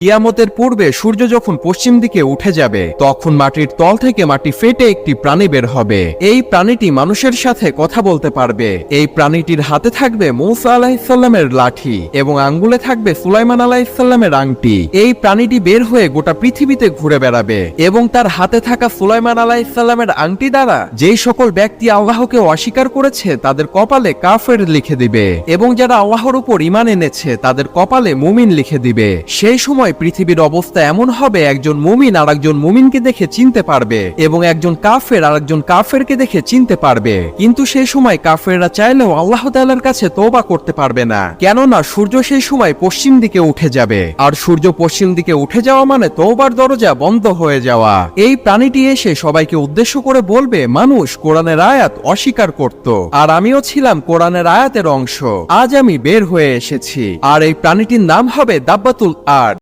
কিয়ামতের পূর্বে সূর্য যখন পশ্চিম দিকে উঠে যাবে তখন মাটির তল থেকে মাটি ফেটে একটি প্রাণী বের হবে। এই প্রাণীটি মানুষের সাথে কথা বলতে পারবে। এই প্রাণীটির হাতে থাকবে মূসা আলাইহিসসালামের লাঠি এবং আঙ্গুলে থাকবে সুলাইমান আলাইহিসসালামের আংটি। এই প্রাণীটি বের হয়ে গোটা পৃথিবীতে ঘুরে বেড়াবে এবং তার হাতে থাকা সুলাইমান আলাইহিসসালামের আংটি দ্বারা যেই সকল ব্যক্তি আল্লাহকে অস্বীকার করেছে তাদের কপালে কাফের লিখে দিবে এবং যারা আল্লাহর উপর ঈমান এনেছে তাদের কপালে মুমিন লিখে দিবে। সেই সময় পৃথিবীর অবস্থা এমন হবে, একজন মুমিন আর একজন মুমিনকে দেখে চিনতে পারবে এবং একজন কাফের আর একজন কাফেরকে দেখে চিনতে পারবে। কিন্তু সেই সময় কাফেররা চাইলেও আল্লাহ তাআলার কাছে তওবা করতে পারবে না, কেননা সূর্য সেই সময় পশ্চিম দিকে উঠে যাবে আর সূর্য পশ্চিম দিকে উঠে যাওয়া মানে তওবার দরজা বন্ধ হয়ে যাওয়া। এই প্রাণীটি এসে সবাইকে উদ্দেশ্য করে বলবে, মানুষ কোরআনের আয়াত অস্বীকার করত আর আমিও ছিলাম কোরআনের আয়াতের অংশ। আজ আমি বের হয়ে এসেছি আর এই প্রাণীটির নাম হবে দাব্বাতুল আরদ।